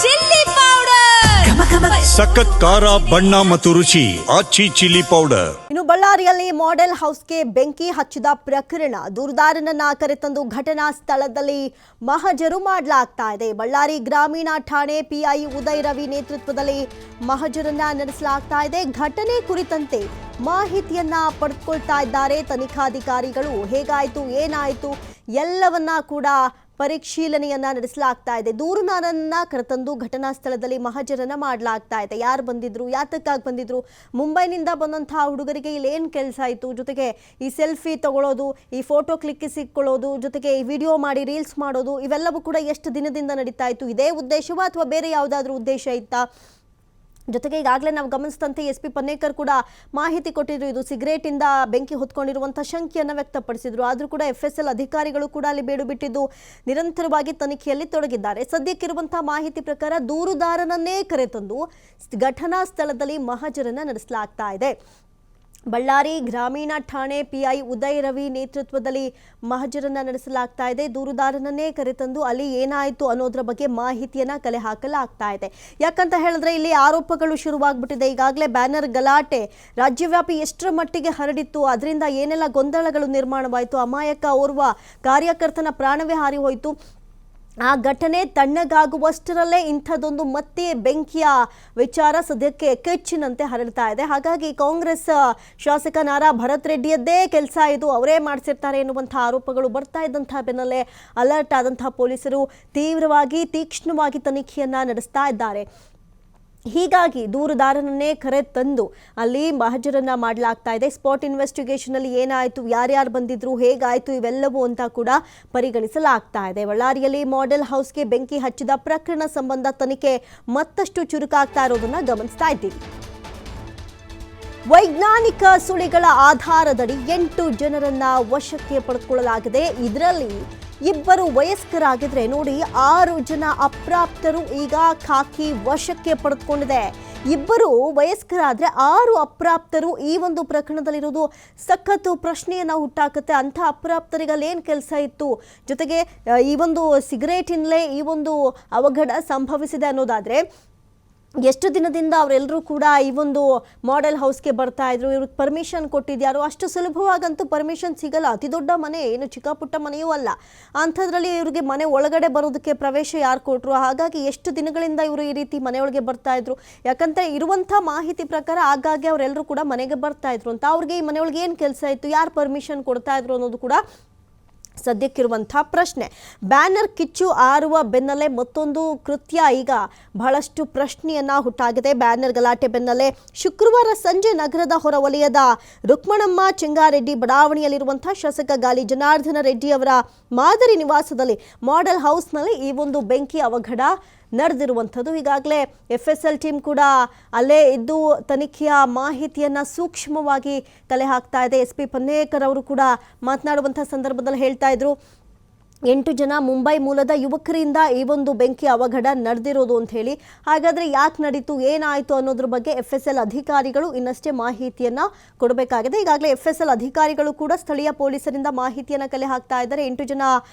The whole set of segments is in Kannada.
ಚಿಲ್ಲಿ ಪೌಡರ್ ಸಖತ್ ಖಾರ ಬಣ್ಣ ಮತ್ತು ರುಚಿ ಆಚಿ ಚಿಲ್ಲಿ ಪೌಡರ್. ಇನ್ನು ಬಳ್ಳಾರಿಯಲ್ಲಿ ಮಾಡೆಲ್ ಹೌಸ್ಗೆ ಬೆಂಕಿ ಹಚ್ಚಿದ ಪ್ರಕರಣ ದೂರುದಾರನನ್ನ ಕರೆತಂದು ಘಟನಾ ಸ್ಥಳದಲ್ಲಿ ಮಹಜರು ಮಾಡಲಾಗ್ತಾ ಇದೆ. ಬಳ್ಳಾರಿ ಗ್ರಾಮೀಣ ಠಾಣೆ ಪಿಐ ಉದಯ್ ರವಿ ನೇತೃತ್ವದಲ್ಲಿ ಮಹಜರನ್ನ ನಡೆಸಲಾಗ್ತಾ ಇದೆ. ಘಟನೆ ಕುರಿತಂತೆ ಮಾಹಿತಿಯನ್ನ ಪಡೆದುಕೊಳ್ತಾ ಇದ್ದಾರೆ ತನಿಖಾಧಿಕಾರಿಗಳು. ಹೇಗಾಯ್ತು, ಏನಾಯ್ತು ಎಲ್ಲವನ್ನ ಕೂಡ ಪರಿಶೀಲನೆಯನ್ನ ನಡೆಸಲಾಗ್ತಾ ಇದೆ. ದೂರುದಾರನನ್ನ ಕರೆತಂದು ಘಟನಾ ಸ್ಥಳದಲ್ಲಿ ಮಹಜರನ್ನ ಮಾಡಲಾಗ್ತಾ ಇದೆ. ಯಾರು ಬಂದಿದ್ರು, ಯಾತಕ್ಕಾಗಿ ಬಂದಿದ್ರು, ಮುಂಬೈನಿಂದ ಬಂದಂತಹ ಹುಡುಗರಿಗೆ ಇಲ್ಲಿ ಏನು ಕೆಲಸ ಆಯಿತು, ಜೊತೆಗೆ ಈ ಸೆಲ್ಫಿ ತಗೊಳ್ಳೋದು, ಈ ಫೋಟೋ ಕ್ಲಿಕ್ಕಿಸಿಕೊಳ್ಳೋದು, ಜೊತೆಗೆ ಈ ವಿಡಿಯೋ ಮಾಡಿ ರೀಲ್ಸ್ ಮಾಡೋದು, ಇವೆಲ್ಲವೂ ಕೂಡ ಎಷ್ಟು ದಿನದಿಂದ ನಡೀತಾ ಇತ್ತು, ಇದೇ ಉದ್ದೇಶವಾ ಅಥವಾ ಬೇರೆ ಯಾವುದಾದ್ರೂ ಉದ್ದೇಶ ಇತ್ತಾ? ಜೊತೆಗೆ ಈಗಾಗಲೇ ನಾವು ಗಮನಿಸಿದಂತೆ SP ಪನ್ನೇಕರ್ ಕೂಡ ಮಾಹಿತಿ ಕೊಟ್ಟಿದ್ರು. ಇದು ಸಿಗರೇಟಿಂದ ಬೆಂಕಿ ಹೊತ್ಕೊಂಡಿರುವಂಥ ಶಂಕೆಯನ್ನು ವ್ಯಕ್ತಪಡಿಸಿದ್ರು. ಆದರೂ ಕೂಡ FSL ಅಧಿಕಾರಿಗಳು ಕೂಡ ಅಲ್ಲಿ ಬೇಡು ಬಿಟ್ಟಿದ್ದು ನಿರಂತರವಾಗಿ ತನಿಖೆಯಲ್ಲಿ ತೊಡಗಿದ್ದಾರೆ. ಸದ್ಯಕ್ಕಿರುವಂಥ ಮಾಹಿತಿ ಪ್ರಕಾರ ದೂರುದಾರನನ್ನೇ ಕರೆತಂದು ಘಟನಾ ಸ್ಥಳದಲ್ಲಿ ಮಹಜರನ್ನ ನಡೆಸಲಾಗ್ತಾ ಇದೆ. ಬಳ್ಳಾರಿ ಗ್ರಾಮೀಣ ಠಾಣೆ PI ಉದಯ್ ರವಿ ನೇತೃತ್ವದಲ್ಲಿ ಮಹಜರನ್ನ ನಡೆಸಲಾಗ್ತಾ ಇದೆ. ದೂರುದಾರನನ್ನೇ ಕರೆತಂದು ಅಲ್ಲಿ ಏನಾಯಿತು ಅನ್ನೋದ್ರ ಬಗ್ಗೆ ಮಾಹಿತಿಯನ್ನ ಕಲೆ ಹಾಕಲಾಗ್ತಾ ಇದೆ. ಯಾಕಂತ ಹೇಳಿದ್ರೆ ಇಲ್ಲಿ ಆರೋಪಗಳು ಶುರುವಾಗ್ಬಿಟ್ಟಿದೆ. ಈಗಾಗಲೇ ಬ್ಯಾನರ್ ಗಲಾಟೆ ರಾಜ್ಯವ್ಯಾಪಿ ಎಷ್ಟರ ಮಟ್ಟಿಗೆ ಹರಡಿತ್ತು, ಅದರಿಂದ ಏನೆಲ್ಲ ಗೊಂದಲಗಳು ನಿರ್ಮಾಣವಾಯಿತು, ಅಮಾಯಕ ಓರ್ವ ಕಾರ್ಯಕರ್ತನ ಪ್ರಾಣವೇ ಹಾರಿ ಹೋಯಿತು. ಆ ಘಟನೆ ತಣ್ಣಗಾಗುವಷ್ಟರಲ್ಲೇ ಇಂಥದ್ದೊಂದು ಮತ್ತೆ ಬೆಂಕಿಯ ವಿಚಾರ ಸದ್ಯಕ್ಕೆ ಕೆಚ್ಚಿನಂತೆ ಹರಡ್ತಾ ಇದೆ. ಹಾಗಾಗಿ ಕಾಂಗ್ರೆಸ್ ಶಾಸಕ ನಾರಾ ಭರತ್ ರೆಡ್ಡಿಯದ್ದೇ ಕೆಲಸ ಇದು, ಅವರೇ ಮಾಡಿಸಿರ್ತಾರೆ ಎನ್ನುವಂಥ ಆರೋಪಗಳು ಬರ್ತಾ ಇದ್ದಂಥ ಬೆನ್ನಲ್ಲೇ ಅಲರ್ಟ್ ಆದಂಥ ಪೊಲೀಸರು ತೀಕ್ಷ್ಣವಾಗಿ ತನಿಖೆಯನ್ನ ನಡೆಸ್ತಾ ಇದ್ದಾರೆ. ಹೀಗಾಗಿ ದೂರುದಾರನನ್ನೇ ಕರೆ ತಂದು ಅಲ್ಲಿ ಮಹಜರನ್ನ ಮಾಡಲಾಗ್ತಾ ಇದೆ. ಸ್ಪಾಟ್ ಇನ್ವೆಸ್ಟಿಗೇಷನ್ ಅಲ್ಲಿ ಏನಾಯಿತು, ಯಾರ್ಯಾರು ಬಂದಿದ್ರು, ಹೇಗಾಯಿತು ಇವೆಲ್ಲವೂ ಅಂತ ಕೂಡ ಪರಿಗಣಿಸಲಾಗ್ತಾ ಇದೆ. ಬಳ್ಳಾರಿಯಲ್ಲಿ ಮಾಡೆಲ್ ಹೌಸ್ಗೆ ಬೆಂಕಿ ಹಚ್ಚಿದ ಪ್ರಕರಣ ಸಂಬಂಧ ತನಿಖೆ ಮತ್ತಷ್ಟು ಚುರುಕಾಗ್ತಾ ಇರೋದನ್ನ ಗಮನಿಸ್ತಾ ಇದ್ದೀವಿ. ವೈಜ್ಞಾನಿಕ ಸುಳಿಗಳ ಆಧಾರದಡಿ 8 ಜನರನ್ನ ವಶಕ್ಕೆ ಪಡೆದುಕೊಳ್ಳಲಾಗಿದೆ. ಇದರಲ್ಲಿ 2 ವಯಸ್ಕರಾಗಿದ್ರೆ ನೋಡಿ, 6 ಜನ ಅಪ್ರಾಪ್ತರು ಈಗ ಖಾಕಿ ವಶಕ್ಕೆ ಪಡೆದುಕೊಂಡಿದೆ. 2 ವಯಸ್ಕರಾದ್ರೆ 6 ಅಪ್ರಾಪ್ತರು ಈ ಒಂದು ಪ್ರಕರಣದಲ್ಲಿರೋದು ಸಖತ್ತು ಪ್ರಶ್ನೆಯನ್ನ ಹುಟ್ಟಾಕತ್ತೆ. ಅಂಥ ಅಪ್ರಾಪ್ತರಿಗೆ ಏನು ಕೆಲಸ ಇತ್ತು, ಜೊತೆಗೆ ಈ ಒಂದು ಸಿಗರೇಟಿನಲ್ಲೇ ಈ ಒಂದು ಅವಘಡ ಸಂಭವಿಸಿದೆ ಅನ್ನೋದಾದ್ರೆ ಎಷ್ಟು ದಿನದಿಂದ ಅವರೆಲ್ಲರೂ ಕೂಡ ಈ ಒಂದು ಮಾಡೆಲ್ ಹೌಸ್ಗೆ ಬರ್ತಾ ಇದ್ರು, ಇವ್ರಿಗೆ ಪರ್ಮಿಷನ್ ಕೊಟ್ಟಿದ್ಯಾರು? ಅಷ್ಟು ಸುಲಭವಾಗಂತೂ ಪರ್ಮಿಷನ್ ಸಿಗಲ್ಲ. ಅತಿ ದೊಡ್ಡ ಮನೆ ಏನು ಚಿಕ್ಕ ಪುಟ್ಟ ಮನೆಯೂ ಅಲ್ಲ. ಅಂಥದ್ರಲ್ಲಿ ಇವ್ರಿಗೆ ಮನೆ ಒಳಗಡೆ ಬರೋದಕ್ಕೆ ಪ್ರವೇಶ ಯಾರು ಕೊಟ್ಟರು? ಹಾಗಾಗಿ ಎಷ್ಟು ದಿನಗಳಿಂದ ಇವರು ಈ ರೀತಿ ಮನೆಯೊಳಗೆ ಬರ್ತಾ ಇದ್ರು? ಯಾಕಂತ ಇರುವಂಥ ಮಾಹಿತಿ ಪ್ರಕಾರ ಆಗಾಗ್ಗೆ ಅವರೆಲ್ಲರೂ ಕೂಡ ಮನೆಗೆ ಬರ್ತಾ ಇದ್ರು ಅಂತ. ಅವ್ರಿಗೆ ಈ ಮನೆಯೊಳಗೆ ಏನು ಕೆಲಸ ಇತ್ತು, ಯಾರು ಪರ್ಮಿಷನ್ ಕೊಡ್ತಾ ಇದ್ರು ಅನ್ನೋದು ಕೂಡ ಸದ್ಯಕ್ಕಿರುವಂಥ ಪ್ರಶ್ನೆ. ಬ್ಯಾನರ್ ಕಿಚ್ಚು ಆರುವ ಬೆನ್ನಲ್ಲೇ ಮತ್ತೊಂದು ಕೃತ್ಯ ಈಗ ಬಹಳಷ್ಟು ಪ್ರಶ್ನೆಯನ್ನ ಹುಟ್ಟಾಗಿದೆ. ಬ್ಯಾನರ್ ಗಲಾಟೆ ಬೆನ್ನಲ್ಲೇ ಶುಕ್ರವಾರ ಸಂಜೆ ನಗರದ ಹೊರವಲಯದ ರುಕ್ಮಣಮ್ಮ ಚೆಂಗಾರೆಡ್ಡಿ ಬಡಾವಣೆಯಲ್ಲಿರುವಂಥ ಶಾಸಕ ಗಾಲಿ ಜನಾರ್ದನ ರೆಡ್ಡಿ ಅವರ ಮಾದರಿ ನಿವಾಸದಲ್ಲಿ ಮಾಡೆಲ್ ಹೌಸ್ನಲ್ಲಿ ಈ ಒಂದು ಬೆಂಕಿ ಅವಘಡ ನಡೆದಿರುವಂಥದ್ದು. ಈಗಾಗಲೇ FSL ಟೀಮ್ ಕೂಡ ಅಲ್ಲೇ ಇದ್ದು ತನಿಖೆಯ ಮಾಹಿತಿಯನ್ನು ಸೂಕ್ಷ್ಮವಾಗಿ ಕಲೆ ಹಾಕ್ತಾ ಇದೆ. SP ಪನ್ನೇಕರ್ ಅವರು ಕೂಡ ಮಾತನಾಡುವಂಥ ಸಂದರ್ಭದಲ್ಲಿ ಹೇಳ್ತಾ ಇದ್ರು, 8 ಜನ ಮುಂಬೈ ಮೂಲದ ಯುವಕರಿಂದ ಈ ಒಂದು ಬೆಂಕಿ ಅವಘಡ ನಡೆದಿರೋದು ಅಂತ ಹೇಳಿ. ಹಾಗಾದರೆ ಯಾಕೆ ನಡೀತು, ಏನಾಯಿತು ಅನ್ನೋದ್ರ ಬಗ್ಗೆ FSL ಅಧಿಕಾರಿಗಳು ಇನ್ನಷ್ಟೇ ಮಾಹಿತಿಯನ್ನು ಕೊಡಬೇಕಾಗಿದೆ. ಈಗಾಗಲೇ FSL ಅಧಿಕಾರಿಗಳು ಕೂಡ ಸ್ಥಳೀಯ ಪೊಲೀಸರಿಂದ ಮಾಹಿತಿಯನ್ನು ಕಲೆ ಹಾಕ್ತಾ ಇದ್ದಾರೆ. 8 ಜನ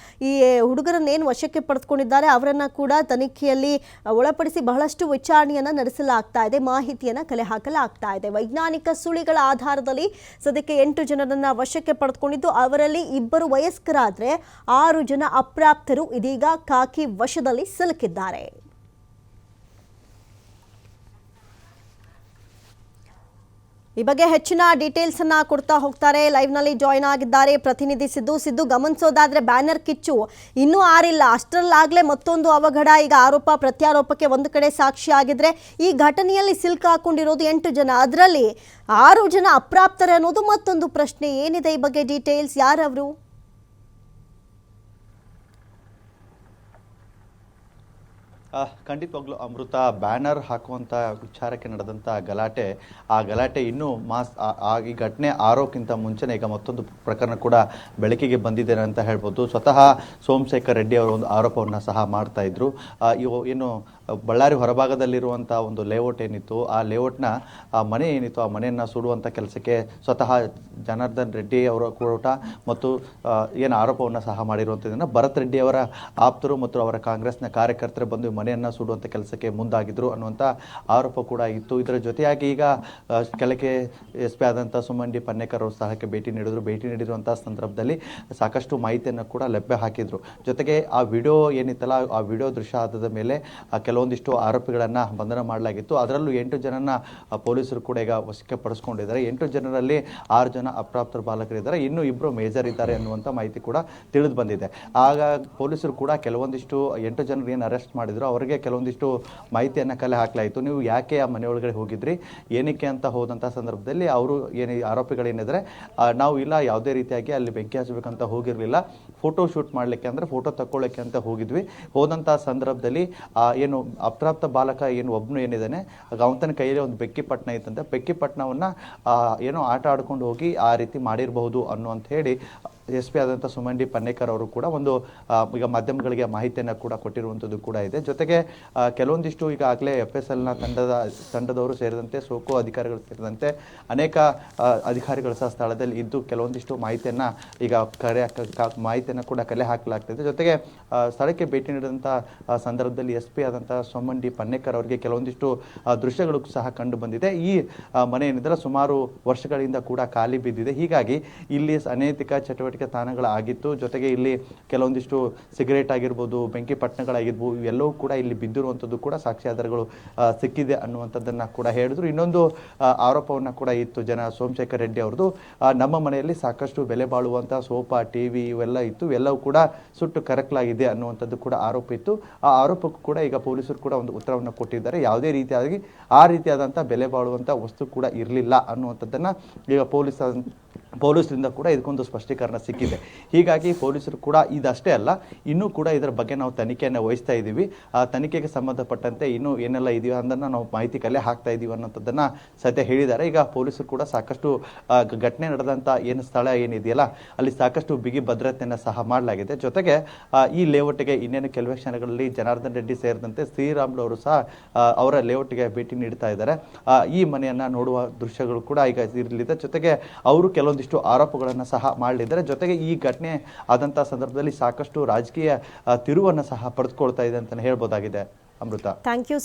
ಈ ಹುಡುಗರನ್ನೇನು ವಶಕ್ಕೆ ಪಡೆದುಕೊಂಡಿದ್ದಾರೆ ಅವರನ್ನು ಕೂಡ ತನಿಖೆಯಲ್ಲಿ ಒಳಪಡಿಸಿ ಬಹಳಷ್ಟು ವಿಚಾರಣೆಯನ್ನು ನಡೆಸಲಾಗ್ತಾ ಇದೆ, ಮಾಹಿತಿಯನ್ನು ಕಲೆ ಹಾಕಲಾಗ್ತಾ ಇದೆ. ವೈಜ್ಞಾನಿಕ ಸುಳಿಗಳ ಆಧಾರದಲ್ಲಿ ಸದ್ಯಕ್ಕೆ 8 ಜನರನ್ನು ವಶಕ್ಕೆ ಪಡೆದುಕೊಂಡಿದ್ದು, ಅವರಲ್ಲಿ 2 ವಯಸ್ಕರಾದರೆ 6 ಜನ ಅಪ್ರಾಪ್ತರು ಇದೀಗ ಖಾಕಿ ವಶದಲ್ಲಿ ಸಿಲುಕಿದ್ದಾರೆ. ಈ ಬಗ್ಗೆ ಹೆಚ್ಚಿನ ಡೀಟೇಲ್ಸ್ ಅನ್ನ ಕೊಡ್ತಾ ಹೋಗ್ತಾರೆ. ಲೈವ್ ನಲ್ಲಿ ಜಾಯಿನ್ ಆಗಿದ್ದಾರೆ ಪ್ರತಿನಿಧಿ ಸಿದ್ದು. ಗಮನಿಸೋದಾದ್ರೆ ಬ್ಯಾನರ್ ಕಿಚ್ಚು ಇನ್ನೂ ಆರಿಲ್ಲ, ಅಷ್ಟರಲ್ಲಾಗಲೇ ಮತ್ತೊಂದು ಅವಘಡ. ಈಗ ಆರೋಪ ಪ್ರತ್ಯಾರೋಪಕ್ಕೆ ಒಂದು ಕಡೆ ಸಾಕ್ಷಿ ಆಗಿದ್ರೆ ಈ ಘಟನೆಯಲ್ಲಿ ಸಿಲುಕಾಕೊಂಡಿರೋದು 8 ಜನ, ಅದರಲ್ಲಿ 6 ಜನ ಅಪ್ರಾಪ್ತರೆ ಅನ್ನೋದು ಮತ್ತೊಂದು ಪ್ರಶ್ನೆ. ಏನಿದೆ ಈ ಬಗ್ಗೆ ಡೀಟೇಲ್ಸ್, ಯಾರವರು? ಖಂಡಿತವಾಗ್ಲೂ ಅಮೃತ, ಬ್ಯಾನರ್ ಹಾಕುವಂಥ ವಿಚಾರಕ್ಕೆ ನಡೆದಂಥ ಗಲಾಟೆ, ಆ ಗಲಾಟೆ ಇನ್ನೂ ಈ ಘಟನೆ ಆರೋಕ್ಕಿಂತ ಮುಂಚೆನೇ ಈಗ ಮತ್ತೊಂದು ಪ್ರಕರಣ ಕೂಡ ಬೆಳಕಿಗೆ ಬಂದಿದೆ ಅಂತ ಹೇಳ್ಬೋದು. ಸ್ವತಃ ಸೋಮಶೇಖರ್ ರೆಡ್ಡಿ ಅವರು ಒಂದು ಆರೋಪವನ್ನು ಸಹ ಮಾಡ್ತಾ ಇದ್ರು. ಏನು ಬಳ್ಳಾರಿ ಹೊರಭಾಗದಲ್ಲಿರುವಂಥ ಒಂದು ಲೇಔಟ್ ಏನಿತ್ತು, ಆ ಲೇಔಟ್ನ ಮನೆ ಏನಿತ್ತು, ಆ ಮನೆಯನ್ನು ಸುಡುವಂಥ ಕೆಲಸಕ್ಕೆ ಸ್ವತಃ ಜನಾರ್ದನ್ ರೆಡ್ಡಿ ಅವರ ಕೂಡ ಮತ್ತು ಏನು ಆರೋಪವನ್ನು ಸಹ ಮಾಡಿರುವಂಥದ್ದನ್ನು ಭರತ್ ರೆಡ್ಡಿ ಅವರ ಆಪ್ತರು ಮತ್ತು ಅವರ ಕಾಂಗ್ರೆಸ್ನ ಕಾರ್ಯಕರ್ತರು ಬಂದು ಮನೆಯನ್ನು ಸುಡುವಂಥ ಕೆಲಸಕ್ಕೆ ಮುಂದಾಗಿದ್ರು ಅನ್ನುವಂಥ ಆರೋಪ ಕೂಡ ಇತ್ತು. ಇದರ ಜೊತೆಯಾಗಿ ಈಗ ಕೆಳಗೆ ಎಸ್ ಪಿ ಆದಂಥ ಸುಮನ್ ಪನ್ನೇಕರ್ ಅವರು ಸ್ಥಳಕ್ಕೆ ಭೇಟಿ ನೀಡಿರುವಂಥ ಸಂದರ್ಭದಲ್ಲಿ ಸಾಕಷ್ಟು ಮಾಹಿತಿಯನ್ನು ಕೂಡ ಲಭ್ಯ ಹಾಕಿದ್ರು. ಜೊತೆಗೆ ಆ ವಿಡಿಯೋ ಏನಿತ್ತಲ್ಲ, ಆ ವಿಡಿಯೋ ದೃಶ್ಯ ಆಧಾರದ ಮೇಲೆ ಕೆಲವೊಂದಿಷ್ಟು ಆರೋಪಿಗಳನ್ನು ಬಂಧನ ಮಾಡಲಾಗಿತ್ತು. ಅದರಲ್ಲೂ 8 ಜನನ ಪೊಲೀಸರು ಕೂಡ ಈಗ ವಶಕ್ಕೆ ಪಡಿಸ್ಕೊಂಡಿದ್ದಾರೆ. 8 ಜನರಲ್ಲಿ 6 ಜನ ಅಪ್ರಾಪ್ತ ಬಾಲಕರಿದ್ದಾರೆ, ಇನ್ನು 2 ಮೇಜರ್ ಇದ್ದಾರೆ ಅನ್ನುವಂಥ ಮಾಹಿತಿ ಕೂಡ ತಿಳಿದು ಬಂದಿದೆ. ಆಗ ಪೊಲೀಸರು ಕೂಡ ಕೆಲವೊಂದಿಷ್ಟು 8 ಜನರು ಏನು ಅರೆಸ್ಟ್ ಮಾಡಿದ್ರು ಅವರಿಗೆ ಕೆಲವೊಂದಿಷ್ಟು ಮಾಹಿತಿಯನ್ನು ಕಲೆ ಹಾಕಲಾಯಿತು. ನೀವು ಯಾಕೆ ಆ ಮನೆಯೊಳಗಡೆ ಹೋಗಿದ್ರಿ, ಏನಕ್ಕೆ ಅಂತ ಹೋದಂಥ ಸಂದರ್ಭದಲ್ಲಿ ಅವರು ಏನು ಆರೋಪಿಗಳೇನಿದ್ರೆ, ನಾವು ಇಲ್ಲ ಯಾವುದೇ ರೀತಿಯಾಗಿ ಅಲ್ಲಿ ಬೆಂಕಿ ಹಚ್ಚಬೇಕಂತ ಹೋಗಿರಲಿಲ್ಲ, ಫೋಟೋ ಶೂಟ್ ಮಾಡಲಿಕ್ಕೆ ಅಂದರೆ ಫೋಟೋ ತಗೊಳ್ಳೋಕ್ಕೆ ಅಂತ ಹೋಗಿದ್ವಿ. ಹೋದಂಥ ಸಂದರ್ಭದಲ್ಲಿ ಏನು ಅಪ್ರಾಪ್ತ ಬಾಲಕ ಏನು ಒಬ್ಬನು ಏನಿದ್ದಾನೆ ಅವನ ಕೈಯಲ್ಲಿ ಒಂದು ಬೆಕ್ಕಿಪಟ್ಟಣ ಇತ್ತಂತೆ, ಬೆಕ್ಕಿಪಟ್ಟಣವನ್ನು ಏನೋ ಆಟ ಆಡ್ಕೊಂಡು ಹೋಗಿ ಆ ರೀತಿ ಮಾಡಿರಬಹುದು ಅನ್ನುವಂತ ಹೇಳಿ ಎಸ್ ಪಿ ಆದಂಥ ಸುಮನ್ ಪನ್ನೇಕರ್ ಅವರು ಕೂಡ ಒಂದು ಈಗ ಮಾಧ್ಯಮಗಳಿಗೆ ಮಾಹಿತಿಯನ್ನು ಕೂಡ ಕೊಟ್ಟಿರುವಂಥದ್ದು ಕೂಡ ಇದೆ. ಜೊತೆಗೆ ಕೆಲವೊಂದಿಷ್ಟು ಈಗಾಗಲೇ FSLನ ತಂಡದವರು ಸೇರಿದಂತೆ ಸೋಕೋ ಅಧಿಕಾರಿಗಳು ಸೇರಿದಂತೆ ಅನೇಕ ಅಧಿಕಾರಿಗಳು ಸಹ ಸ್ಥಳದಲ್ಲಿ ಇದ್ದು ಕೆಲವೊಂದಿಷ್ಟು ಮಾಹಿತಿಯನ್ನು ಈಗ ಮಾಹಿತಿಯನ್ನು ಕೂಡ ಕಲೆ ಹಾಕಲಾಗ್ತಿದೆ. ಜೊತೆಗೆ ಸ್ಥಳಕ್ಕೆ ಭೇಟಿ ನೀಡಿದಂಥ ಸಂದರ್ಭದಲ್ಲಿ ಎಸ್ ಪಿ ಆದಂಥ ಸುಮನ್ ಪನ್ನೇಕರ್ ಅವರಿಗೆ ಕೆಲವೊಂದಿಷ್ಟು ದೃಶ್ಯಗಳು ಸಹ ಕಂಡು ಬಂದಿದೆ. ಈ ಮನೆ ಏನಿದ್ರೆ ಸುಮಾರು ವರ್ಷಗಳಿಂದ ಕೂಡ ಖಾಲಿ ಬಿದ್ದಿದೆ. ಹೀಗಾಗಿ ಇಲ್ಲಿ ಅನೈತಿಕ ಚಟುವಟಿಕೆ ತಾಣಗಳಾಗಿತ್ತು. ಜೊತೆಗೆ ಇಲ್ಲಿ ಕೆಲವೊಂದಿಷ್ಟು ಸಿಗರೇಟ್ ಆಗಿರ್ಬೋದು, ಬೆಂಕಿ ಪಟ್ಟಣಗಳಾಗಿರ್ಬೋದು, ಇವೆಲ್ಲವೂ ಕೂಡ ಇಲ್ಲಿ ಬಿದ್ದಿರುವಂಥದ್ದು ಕೂಡ ಸಾಕ್ಷ್ಯಾಧಾರಗಳು ಸಿಕ್ಕಿದೆ ಅನ್ನುವಂಥದ್ದನ್ನು ಕೂಡ ಹೇಳಿದ್ರು. ಇನ್ನೊಂದು ಆರೋಪವನ್ನು ಕೂಡ ಇತ್ತು ಸೋಮಶೇಖರ್ ರೆಡ್ಡಿ ಅವ್ರದ್ದು, ನಮ್ಮ ಮನೆಯಲ್ಲಿ ಸಾಕಷ್ಟು ಬೆಲೆ ಬಾಳುವಂಥ ಸೋಫಾ, ಟಿವಿ ಇವೆಲ್ಲ ಇತ್ತು, ಇವೆಲ್ಲವೂ ಕೂಡ ಸುಟ್ಟು ಕರಕಲಾಗಿದೆ ಅನ್ನುವಂಥದ್ದು ಕೂಡ ಆರೋಪ ಇತ್ತು. ಆ ಆರೋಪಕ್ಕೂ ಕೂಡ ಈಗ ಪೊಲೀಸರು ಕೂಡ ಒಂದು ಉತ್ತರವನ್ನು ಕೊಟ್ಟಿದ್ದಾರೆ. ಯಾವುದೇ ರೀತಿಯಾಗಿ ಆ ರೀತಿಯಾದಂಥ ಬೆಲೆ ಬಾಳುವಂಥ ವಸ್ತು ಕೂಡ ಇರಲಿಲ್ಲ ಅನ್ನುವಂಥದ್ದನ್ನು ಈಗ ಪೊಲೀಸರಿಂದ ಕೂಡ ಇದಕ್ಕೊಂದು ಸ್ಪಷ್ಟೀಕರಣ ಸಿಕ್ಕಿದೆ. ಹೀಗಾಗಿ ಪೊಲೀಸರು ಕೂಡ ಇದಷ್ಟೇ ಅಲ್ಲ, ಇನ್ನೂ ಕೂಡ ಇದರ ಬಗ್ಗೆ ನಾವು ತನಿಖೆಯನ್ನು ವಹಿಸ್ತಾ ಇದ್ದೀವಿ, ಆ ತನಿಖೆಗೆ ಸಂಬಂಧಪಟ್ಟಂತೆ ಇನ್ನೂ ಏನೆಲ್ಲ ಇದೆಯೋ ಅದನ್ನು ನಾವು ಮಾಹಿತಿ ಕಲೆ ಹಾಕ್ತಾ ಇದ್ದೀವಿ ಅನ್ನೋಂಥದ್ದನ್ನು ಸದ್ಯ ಹೇಳಿದ್ದಾರೆ. ಈಗ ಪೊಲೀಸರು ಕೂಡ ಸಾಕಷ್ಟು ಘಟನೆ ನಡೆದಂಥ ಏನು ಸ್ಥಳ ಏನಿದೆಯಲ್ಲ ಅಲ್ಲಿ ಸಾಕಷ್ಟು ಬಿಗಿ ಭದ್ರತೆಯನ್ನು ಸಹ ಮಾಡಲಾಗಿದೆ. ಜೊತೆಗೆ ಈ ಲೇಔಟ್ಗೆ ಇನ್ನೇನು ಕೆಲವೇ ಕ್ಷಣಗಳಲ್ಲಿ ಜನಾರ್ದನ್ ರೆಡ್ಡಿ ಸೇರಿದಂತೆ ಶ್ರೀರಾಮುಲು ಅವರು ಸಹ ಅವರ ಲೇಔಟ್ಗೆ ಭೇಟಿ ನೀಡ್ತಾ ಇದ್ದಾರೆ. ಈ ಮನೆಯನ್ನು ನೋಡುವ ದೃಶ್ಯಗಳು ಕೂಡ ಈಗ ಇರಲಿದೆ. ಜೊತೆಗೆ ಅವರು ಕೆಲವೊಂದಿಷ್ಟು ಆರೋಪಗಳನ್ನು ಸಹ ಮಾಡಲಿದ್ದಾರೆ. ಜೊತೆಗೆ ಈ ಘಟನೆ ಆದಂಥ ಸಂದರ್ಭದಲ್ಲಿ ಸಾಕಷ್ಟು ರಾಜಕೀಯ ತಿರುವನ್ನು ಸಹ ಪಡೆದುಕೊಳ್ತಾ ಇದೆ ಅಂತ ಹೇಳ್ಬೋದಾಗಿದೆ. ಅಮೃತ. Thank you.